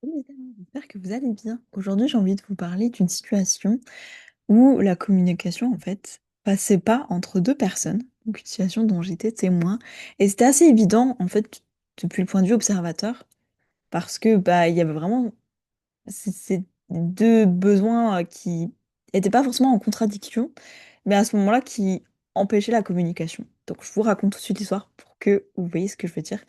Oui, les amis, j'espère que vous allez bien. Aujourd'hui, j'ai envie de vous parler d'une situation où la communication, en fait, passait pas entre deux personnes. Donc, une situation dont j'étais témoin. Et c'était assez évident, en fait, depuis le point de vue observateur, parce que bah, il y avait vraiment ces deux besoins qui n'étaient pas forcément en contradiction, mais à ce moment-là, qui empêchaient la communication. Donc, je vous raconte tout de suite l'histoire pour que vous voyez ce que je veux dire.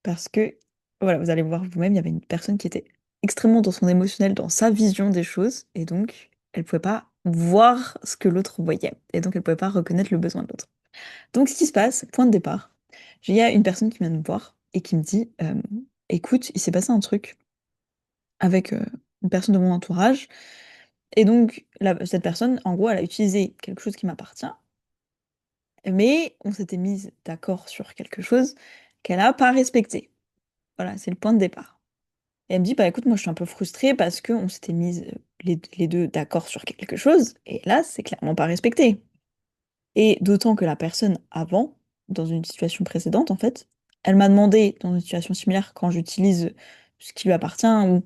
Parce que, voilà, vous allez voir vous-même, il y avait une personne qui était extrêmement dans son émotionnel, dans sa vision des choses, et donc elle pouvait pas voir ce que l'autre voyait, et donc elle pouvait pas reconnaître le besoin de l'autre. Donc ce qui se passe, point de départ, il y a une personne qui vient me voir et qui me dit, écoute, il s'est passé un truc avec une personne de mon entourage, et donc cette personne, en gros, elle a utilisé quelque chose qui m'appartient, mais on s'était mis d'accord sur quelque chose qu'elle n'a pas respecté. Voilà, c'est le point de départ. Et elle me dit, bah écoute, moi je suis un peu frustrée parce qu'on s'était mis les deux d'accord sur quelque chose, et là, c'est clairement pas respecté. Et d'autant que la personne avant, dans une situation précédente, en fait, elle m'a demandé, dans une situation similaire, quand j'utilise ce qui lui appartient, ou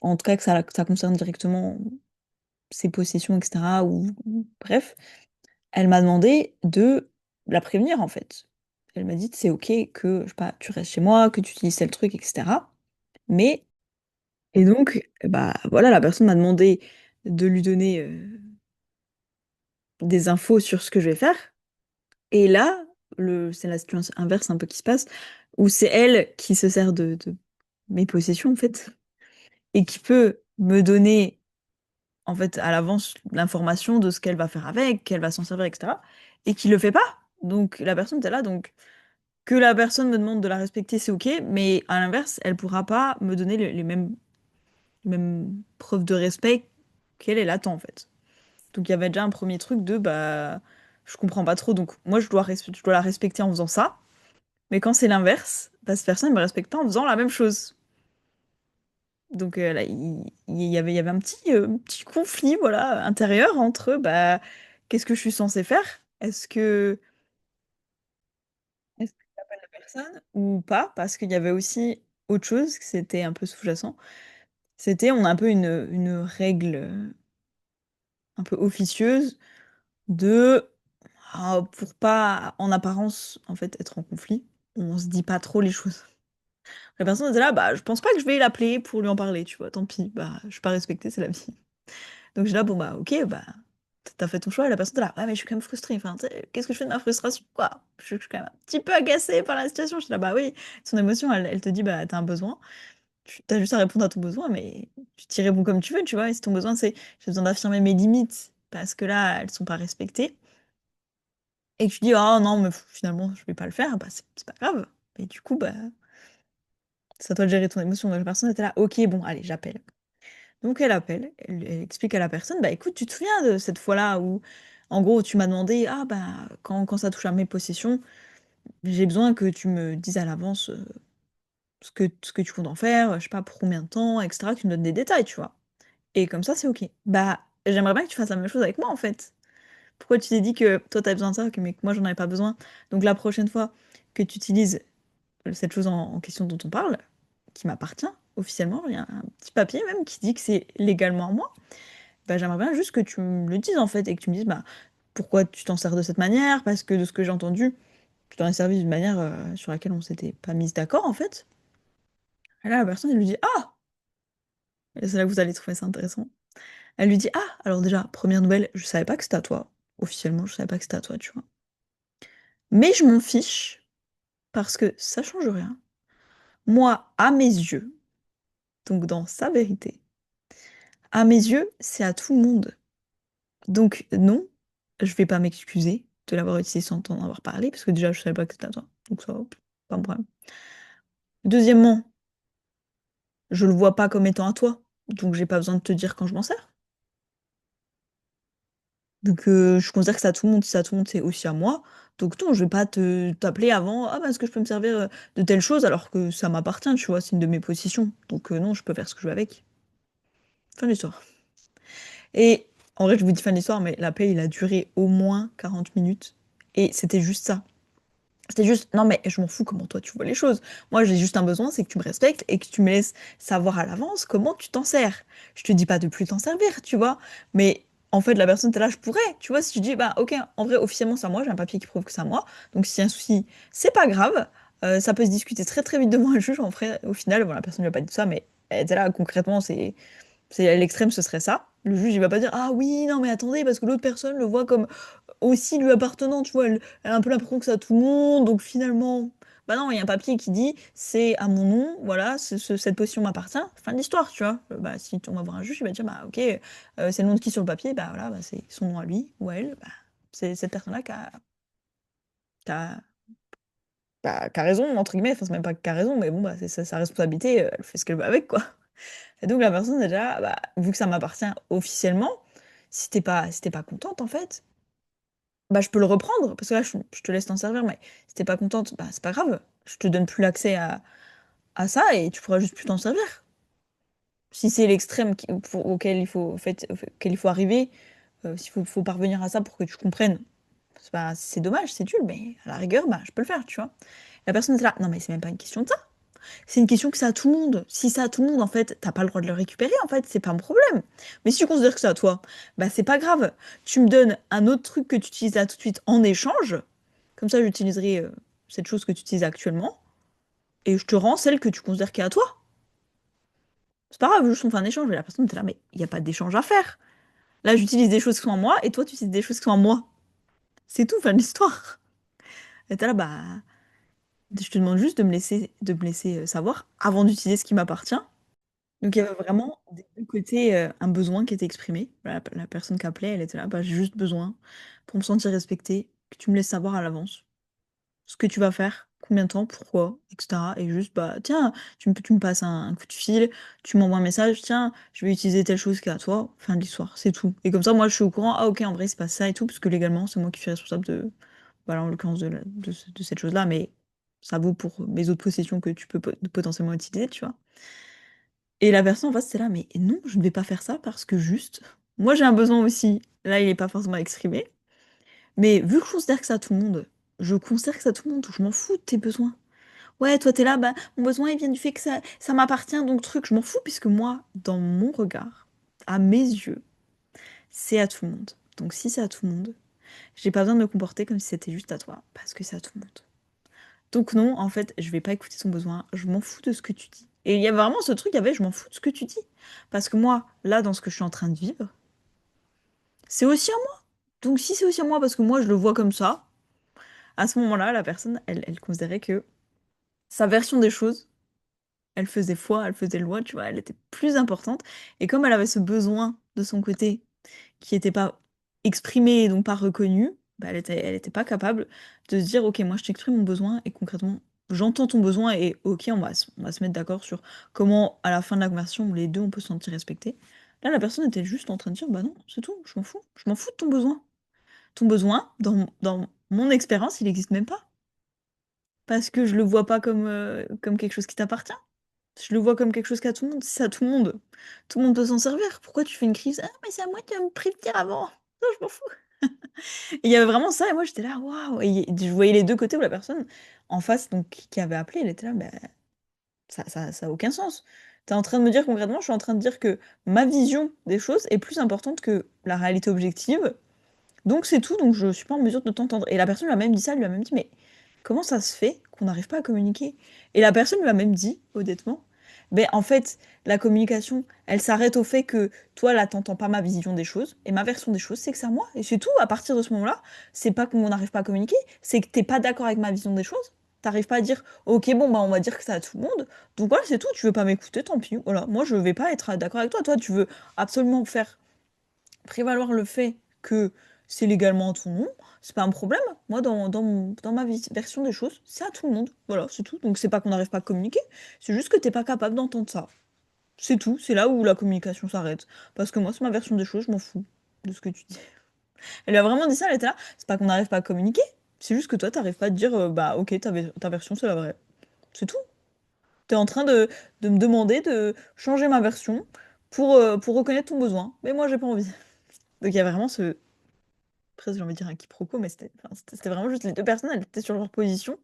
en tout cas que ça concerne directement ses possessions, etc., ou bref, elle m'a demandé de la prévenir, en fait. Elle m'a dit, c'est ok que, je sais pas, tu restes chez moi, que tu utilises tel truc, etc. Mais et donc, bah, voilà, la personne m'a demandé de lui donner, des infos sur ce que je vais faire, et là, c'est la situation inverse un peu qui se passe, où c'est elle qui se sert de mes possessions, en fait, et qui peut me donner, en fait, à l'avance, l'information de ce qu'elle va faire avec, qu'elle va s'en servir, etc., et qui le fait pas. Donc la personne était là, donc que la personne me demande de la respecter, c'est OK, mais à l'inverse, elle pourra pas me donner les mêmes preuves de respect qu'elle, elle attend, en fait. Donc il y avait déjà un premier truc de bah je comprends pas trop, donc moi je dois la respecter en faisant ça, mais quand c'est l'inverse, bah cette personne elle me respecte pas en faisant la même chose. Donc là il y avait un petit conflit voilà intérieur entre bah qu'est-ce que je suis censée faire? Est-ce que j'appelle la personne ou pas? Parce qu'il y avait aussi autre chose, que c'était un peu sous-jacent. C'était on a un peu une règle un peu officieuse de pour pas, en apparence, en fait, être en conflit, on se dit pas trop les choses. La personne était là, bah, je pense pas que je vais l'appeler pour lui en parler, tu vois, tant pis, bah, je suis pas respectée, c'est la vie. Donc j'ai là, bon, bah, ok, bah, t'as fait ton choix, et la personne est là, ouais, mais je suis quand même frustrée, enfin, tu sais, qu'est-ce que je fais de ma frustration, quoi? Je suis quand même un petit peu agacée par la situation, je suis là, bah oui, son émotion, elle te dit, bah, t'as un besoin, t'as juste à répondre à ton besoin, mais tu t'y réponds comme tu veux, tu vois, et si ton besoin, c'est, j'ai besoin d'affirmer mes limites, parce que là, elles sont pas respectées, et que tu dis, ah non, mais finalement, je vais pas le faire, bah, c'est pas grave. Et du coup, bah, c'est à toi de gérer ton émotion. Donc, la personne était là, ok, bon, allez, j'appelle. Donc, elle appelle, elle explique à la personne, bah, écoute, tu te souviens de cette fois-là où, en gros, tu m'as demandé, ah, bah, quand ça touche à mes possessions, j'ai besoin que tu me dises à l'avance ce que tu comptes en faire, je sais pas, pour combien de temps, etc., que tu me donnes des détails, tu vois. Et comme ça, c'est ok. Bah, j'aimerais bien que tu fasses la même chose avec moi, en fait. Pourquoi tu t'es dit que toi, t'as besoin de ça, mais que moi, j'en avais pas besoin? Donc, la prochaine fois que tu utilises cette chose en question dont on parle, qui m'appartient officiellement, il y a un petit papier même qui dit que c'est légalement à moi, bah, j'aimerais bien juste que tu me le dises en fait et que tu me dises bah, pourquoi tu t'en sers de cette manière, parce que de ce que j'ai entendu, tu t'en es servi d'une manière sur laquelle on s'était pas mis d'accord en fait. Et là, la personne, elle lui dit ah! Et c'est là que vous allez trouver ça intéressant. Elle lui dit ah! Alors déjà, première nouvelle, je savais pas que c'était à toi. Officiellement, je savais pas que c'était à toi, tu vois. Mais je m'en fiche parce que ça change rien. Moi, à mes yeux, donc dans sa vérité, à mes yeux, c'est à tout le monde. Donc non, je vais pas m'excuser de l'avoir utilisé sans t'en avoir parlé, parce que déjà, je savais pas que c'était à toi. Donc ça, hop, pas mon problème. Deuxièmement, je le vois pas comme étant à toi, donc j'ai pas besoin de te dire quand je m'en sers. Donc je considère que c'est à tout le monde, si c'est à tout le monde, c'est aussi à moi. Donc non, je vais pas te t'appeler avant, ah bah est-ce que je peux me servir de telle chose alors que ça m'appartient, tu vois, c'est une de mes possessions. Donc non, je peux faire ce que je veux avec. Fin de l'histoire. Et en vrai, je vous dis fin de l'histoire, mais l'appel, il a duré au moins 40 minutes. Et c'était juste ça. C'était juste, non mais je m'en fous comment toi tu vois les choses. Moi j'ai juste un besoin, c'est que tu me respectes et que tu me laisses savoir à l'avance comment tu t'en sers. Je te dis pas de plus t'en servir, tu vois. Mais en fait la personne t'es là, je pourrais, tu vois, si tu dis, bah ok, en vrai officiellement c'est à moi, j'ai un papier qui prouve que c'est à moi. Donc s'il y a un souci, c'est pas grave. Ça peut se discuter très très vite devant un juge. En vrai, au final, bon, la personne lui a pas dit ça, mais elle était là concrètement, c'est à l'extrême, ce serait ça. Le juge il va pas dire, ah oui, non mais attendez, parce que l'autre personne le voit comme aussi lui appartenant, tu vois, elle a un peu l'impression que c'est à tout le monde, donc finalement, bah non, il y a un papier qui dit c'est à mon nom, voilà, cette position m'appartient, fin de l'histoire, tu vois. Bah, si on va voir un juge, il va dire, bah ok, c'est le nom de qui sur le papier, bah voilà, bah, c'est son nom à lui ou à elle, bah, c'est cette personne-là qui a, qui a raison, entre guillemets, enfin c'est même pas qui a raison, mais bon, bah c'est sa responsabilité, elle fait ce qu'elle veut avec, quoi. Et donc la personne déjà, bah, vu que ça m'appartient officiellement, si t'es pas contente en fait, bah, je peux le reprendre, parce que là, je te laisse t'en servir, mais si t'es pas contente, bah, c'est pas grave. Je te donne plus l'accès à ça et tu pourras juste plus t'en servir. Si c'est l'extrême auquel il faut, auquel il faut arriver, s'il faut parvenir à ça pour que tu comprennes, c'est dommage, c'est nul, mais à la rigueur, bah, je peux le faire, tu vois. La personne est là, non, mais c'est même pas une question de ça. C'est une question que c'est à tout le monde. Si c'est à tout le monde, en fait, t'as pas le droit de le récupérer, en fait, c'est pas un problème. Mais si tu considères que c'est à toi, bah c'est pas grave. Tu me donnes un autre truc que tu utilises là tout de suite en échange. Comme ça, j'utiliserai cette chose que tu utilises actuellement. Et je te rends celle que tu considères qui est à toi. C'est pas grave, juste on fait un échange. Et la personne était là, mais il n'y a pas d'échange à faire. Là, j'utilise des choses qui sont à moi et toi, tu utilises des choses qui sont à moi. C'est tout, fin de l'histoire. Et t'es là, bah, je te demande juste de me laisser savoir avant d'utiliser ce qui m'appartient. Donc il y avait vraiment des deux côtés un besoin qui était exprimé. La personne qui appelait, elle était là, bah, j'ai juste besoin pour me sentir respectée, que tu me laisses savoir à l'avance ce que tu vas faire, combien de temps, pourquoi, etc. Et juste, bah tiens, tu me passes un coup de fil, tu m'envoies un message, tiens, je vais utiliser telle chose qui est à toi, fin de l'histoire, c'est tout. Et comme ça, moi je suis au courant, ah ok, en vrai, c'est pas ça et tout, parce que légalement, c'est moi qui suis responsable de, voilà, en l'occurrence de cette chose-là, mais ça vaut pour mes autres possessions que tu peux potentiellement utiliser, tu vois. Et la personne en face, c'est là, mais non, je ne vais pas faire ça parce que juste, moi j'ai un besoin aussi. Là, il n'est pas forcément exprimé. Mais vu que je considère que ça à tout le monde, je considère que ça à tout le monde, donc je m'en fous de tes besoins. Ouais, toi t'es là, bah mon besoin il vient du fait que ça m'appartient, donc truc, je m'en fous, puisque moi, dans mon regard, à mes yeux, c'est à tout le monde. Donc si c'est à tout le monde, j'ai pas besoin de me comporter comme si c'était juste à toi, parce que c'est à tout le monde. Donc non, en fait, je vais pas écouter ton besoin, je m'en fous de ce que tu dis. Et il y a vraiment ce truc, il y avait, je m'en fous de ce que tu dis. Parce que moi, là, dans ce que je suis en train de vivre, c'est aussi à moi. Donc si c'est aussi à moi, parce que moi, je le vois comme ça, à ce moment-là, la personne, elle considérait que sa version des choses, elle faisait foi, elle faisait loi, tu vois, elle était plus importante. Et comme elle avait ce besoin de son côté qui n'était pas exprimée et donc pas reconnue, bah, elle était pas capable de se dire, ok, moi je t'exprime mon besoin et concrètement, j'entends ton besoin et ok, on va se mettre d'accord sur comment, à la fin de la conversation, les deux, on peut se sentir respecté. Là, la personne était juste en train de dire, bah non, c'est tout, je m'en fous. Je m'en fous de ton besoin. Ton besoin, dans mon expérience, il n'existe même pas. Parce que je le vois pas comme, comme quelque chose qui t'appartient. Je le vois comme quelque chose qu'à tout le monde. Si c'est à tout le monde, tout le monde peut s'en servir. Pourquoi tu fais une crise? Ah, mais c'est à moi de me prévenir avant. Non, je m'en fous. Et il y avait vraiment ça, et moi j'étais là, waouh! Et je voyais les deux côtés où la personne en face, donc qui avait appelé, elle était là, bah, ça a aucun sens. T'es en train de me dire concrètement, je suis en train de dire que ma vision des choses est plus importante que la réalité objective. Donc c'est tout, donc je suis pas en mesure de t'entendre. Et la personne lui a même dit ça, elle lui a même dit, mais comment ça se fait qu'on n'arrive pas à communiquer? Et la personne lui a même dit, honnêtement, ben en fait, la communication, elle s'arrête au fait que toi, là, t'entends pas ma vision des choses, et ma version des choses, c'est que c'est à moi. Et c'est tout, à partir de ce moment-là, c'est pas qu'on n'arrive pas à communiquer, c'est que t'es pas d'accord avec ma vision des choses. T'arrives pas à dire, ok, bon, bah, on va dire que c'est à tout le monde. Donc voilà, c'est tout, tu veux pas m'écouter, tant pis. Voilà, moi, je vais pas être d'accord avec toi. Toi, tu veux absolument faire prévaloir le fait que c'est légalement à tout le monde, c'est pas un problème. Moi, dans ma version des choses, c'est à tout le monde. Voilà, c'est tout. Donc, c'est pas qu'on n'arrive pas à communiquer, c'est juste que t'es pas capable d'entendre ça. C'est tout. C'est là où la communication s'arrête. Parce que moi, c'est ma version des choses, je m'en fous de ce que tu dis. Elle lui a vraiment dit ça, elle était là. C'est pas qu'on n'arrive pas à communiquer, c'est juste que toi, t'arrives pas à te dire, bah, ok, ta version, c'est la vraie. C'est tout. T'es en train de me demander de changer ma version pour reconnaître ton besoin. Mais moi, j'ai pas envie. Donc, il y a vraiment ce, presque j'ai envie de dire un quiproquo, mais c'était enfin, c'était vraiment juste les deux personnes, elles étaient sur leur position.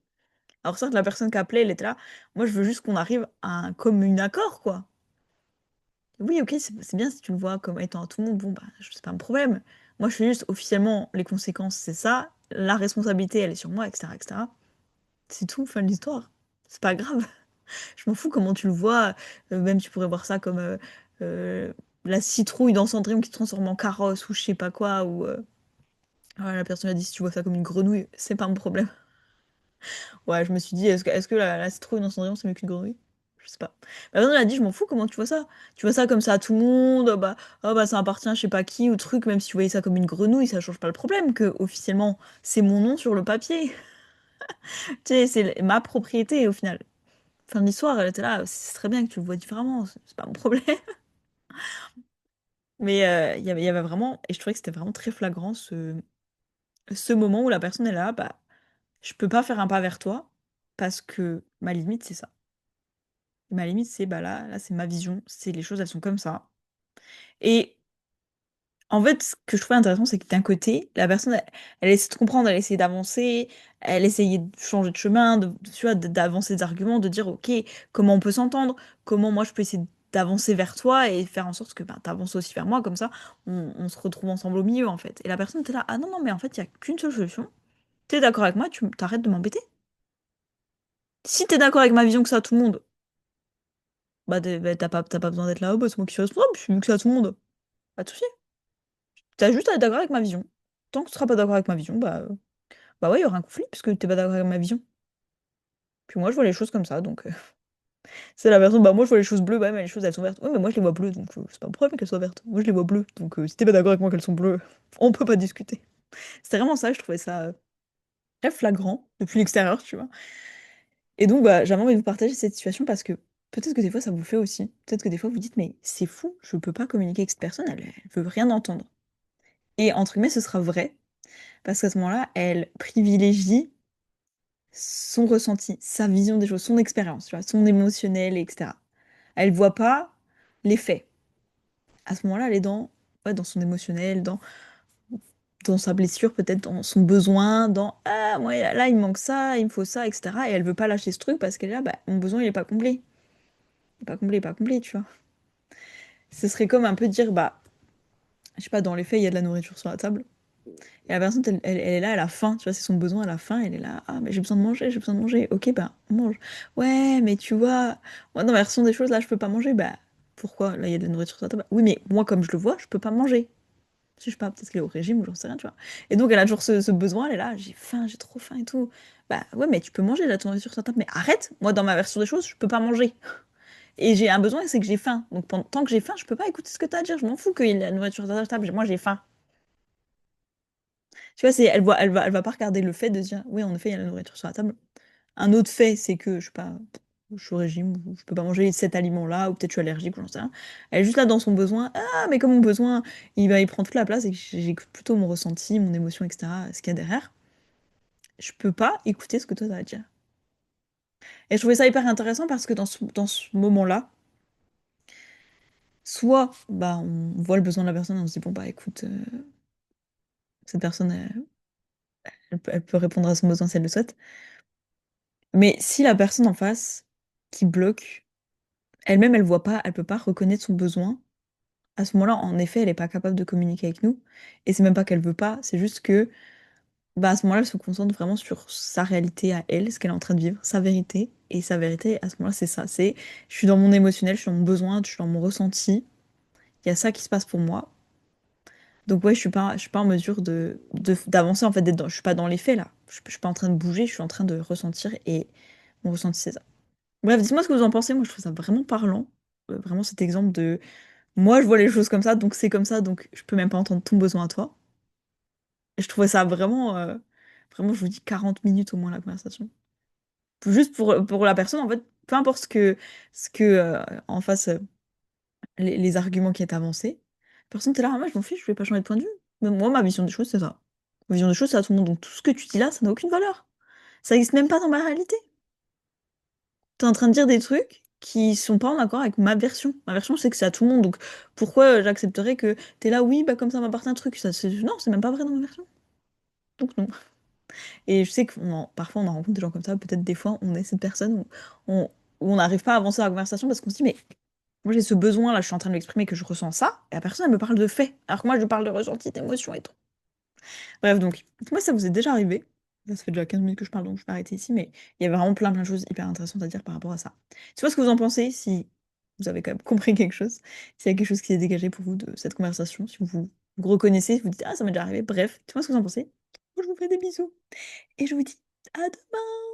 Alors certes, la personne qui appelait, elle était là. Moi, je veux juste qu'on arrive à un commun accord, quoi. Oui, ok, c'est bien si tu le vois comme étant à tout le monde. Bon, bah, c'est pas un problème. Moi, je fais juste officiellement les conséquences, c'est ça. La responsabilité, elle est sur moi, etc., etc. C'est tout, fin de l'histoire. C'est pas grave. Je m'en fous comment tu le vois. Même tu pourrais voir ça comme euh, la citrouille dans Cendrillon qui se transforme en carrosse ou je sais pas quoi. Ou ouais, la personne a dit si tu vois ça comme une grenouille, c'est pas mon problème. Ouais, je me suis dit, est-ce que la citrouille dans Cendrillon c'est mieux qu'une grenouille? Je sais pas. La personne a dit, je m'en fous, comment tu vois ça? Tu vois ça comme ça à tout le monde, oh bah ça appartient à je sais pas qui ou truc, même si tu voyais ça comme une grenouille, ça change pas le problème que officiellement c'est mon nom sur le papier. Tu sais, c'est ma propriété au final. Fin de l'histoire, elle était là, c'est très bien que tu le vois différemment, c'est pas mon problème. Mais il y avait vraiment, et je trouvais que c'était vraiment très flagrant ce moment où la personne est là, bah, je peux pas faire un pas vers toi parce que ma limite c'est ça. Ma limite c'est bah là c'est ma vision, c'est les choses elles sont comme ça. Et en fait, ce que je trouvais intéressant, c'est que d'un côté, la personne, elle essayait de comprendre, elle essayait d'avancer, elle essayait de changer de chemin, tu vois, d'avancer des arguments, de dire, OK, comment on peut s'entendre, comment moi je peux essayer d'avancer vers toi et faire en sorte que tu avances aussi vers moi, comme ça, on se retrouve ensemble au milieu, en fait. Et la personne était là, ah non, non, mais en fait, il n'y a qu'une seule solution. T'es d'accord avec moi, tu t'arrêtes de m'embêter. Si t'es d'accord avec ma vision que ça à tout le monde, bah, t'as pas besoin d'être là, oh, bah, c'est moi qui suis responsable, je suis vu que ça à tout le monde. Pas de souci. T'as juste à être d'accord avec ma vision. Tant que tu seras pas d'accord avec ma vision, bah ouais, il y aura un conflit puisque t'es pas d'accord avec ma vision. Puis moi, je vois les choses comme ça, donc c'est la personne, bah moi, je vois les choses bleues, bah mais les choses, elles sont vertes. Ouais, mais moi, je les vois bleues, donc c'est pas un problème qu'elles soient vertes. Moi, je les vois bleues, donc si t'es pas d'accord avec moi qu'elles sont bleues, on peut pas discuter. C'était vraiment ça, je trouvais ça très flagrant depuis l'extérieur, tu vois. Et donc, bah, j'avais envie de vous partager cette situation parce que peut-être que des fois, ça vous le fait aussi. Peut-être que des fois, vous dites, mais c'est fou, je peux pas communiquer avec cette personne, elle veut rien entendre. Et entre guillemets, ce sera vrai, parce qu'à ce moment-là, elle privilégie son ressenti, sa vision des choses, son expérience, tu vois, son émotionnel, etc. Elle voit pas les faits. À ce moment-là, elle est ouais, dans son émotionnel, dans sa blessure, peut-être dans son besoin, dans ah, moi là, il me manque ça, il me faut ça, etc. Et elle veut pas lâcher ce truc parce qu'elle est là, bah, mon besoin, il est pas comblé. Il est pas comblé, il est pas comblé, tu vois. Ce serait comme un peu dire, bah, je sais pas, dans les faits, il y a de la nourriture sur la table. Et la personne, elle est là, elle a faim, tu vois, c'est son besoin, elle a faim, elle est là, ah, mais j'ai besoin de manger, j'ai besoin de manger. Ok, bah, on mange. Ouais, mais tu vois, moi, dans la version des choses, là, je peux pas manger. Bah, pourquoi? Là, il y a de la nourriture sur la table. Oui, mais moi, comme je le vois, je peux pas manger. Je sais pas, peut-être qu'elle est au régime ou j'en sais rien, tu vois. Et donc, elle a toujours ce besoin, elle est là, j'ai faim, j'ai trop faim et tout. Bah, ouais, mais tu peux manger, la nourriture sur la table. Mais arrête, moi, dans ma version des choses, je peux pas manger. Et j'ai un besoin, c'est que j'ai faim. Donc, tant que j'ai faim, je peux pas écouter ce que t'as à dire. Je m'en fous qu'il y ait de la nourriture sur la table. Moi, j'ai faim. Tu vois, elle va pas regarder le fait de dire, oui, en effet, il y a la nourriture sur la table. Un autre fait, c'est que, je sais pas, je suis au régime, ou je peux pas manger cet aliment-là, ou peut-être je suis allergique, ou j'en sais rien. Elle est juste là dans son besoin. Ah, mais comme mon besoin, il prend toute la place et que j'écoute plutôt mon ressenti, mon émotion, etc., ce qu'il y a derrière. Je peux pas écouter ce que toi t'as à dire. Et je trouvais ça hyper intéressant parce que dans ce moment-là, soit, bah, on voit le besoin de la personne et on se dit, bon, bah, écoute, cette personne, elle peut répondre à son besoin si elle le souhaite. Mais si la personne en face qui bloque, elle-même, elle voit pas, elle peut pas reconnaître son besoin, à ce moment-là, en effet, elle est pas capable de communiquer avec nous. Et c'est même pas qu'elle veut pas, c'est juste que, bah, à ce moment-là, elle se concentre vraiment sur sa réalité à elle, ce qu'elle est en train de vivre, sa vérité. Et sa vérité, à ce moment-là, c'est ça. C'est, je suis dans mon émotionnel, je suis dans mon besoin, je suis dans mon ressenti. Il y a ça qui se passe pour moi. Donc ouais, je suis pas en mesure d'avancer, en fait, je suis pas dans les faits, là. Je suis pas en train de bouger, je suis en train de ressentir. Et mon ressenti, c'est ça. Bref, dites-moi ce que vous en pensez. Moi, je trouve ça vraiment parlant. Vraiment cet exemple de moi, je vois les choses comme ça, donc c'est comme ça, donc je peux même pas entendre ton besoin à toi. Et je trouvais ça vraiment, vraiment, je vous dis 40 minutes au moins la conversation. Juste pour la personne, en fait, peu importe ce que en face, les arguments qui est avancés, la personne, t'es là, ah, moi, je m'en fiche, je vais pas changer de point de vue. Mais moi, ma vision des choses, c'est ça. Ma vision des choses, c'est à tout le monde. Donc tout ce que tu dis là, ça n'a aucune valeur. Ça existe même pas dans ma réalité. T'es en train de dire des trucs qui sont pas en accord avec ma version. Ma version, c'est que c'est à tout le monde. Donc pourquoi j'accepterais que t'es là, oui, bah comme ça m'appartient un truc. Non, c'est même pas vrai dans ma version. Donc non. Et je sais parfois on en rencontre des gens comme ça, peut-être des fois on est cette personne on où on n'arrive pas à avancer dans la conversation parce qu'on se dit: «Mais moi j'ai ce besoin là, je suis en train de m'exprimer que je ressens ça et la personne elle me parle de faits, alors que moi je parle de ressenti, d'émotion et tout». Bref donc, dites-moi si ça vous est déjà arrivé. Là ça fait déjà 15 minutes que je parle donc je vais arrêter ici, mais il y a vraiment plein, plein de choses hyper intéressantes à dire par rapport à ça. Dis-moi ce que vous en pensez, si vous avez quand même compris quelque chose, s'il y a quelque chose qui s'est dégagé pour vous de cette conversation, si vous reconnaissez, si vous dites: «Ah ça m'est déjà arrivé», bref, dites-moi ce que vous en pensez. Moi je vous fais des bisous et je vous dis à demain!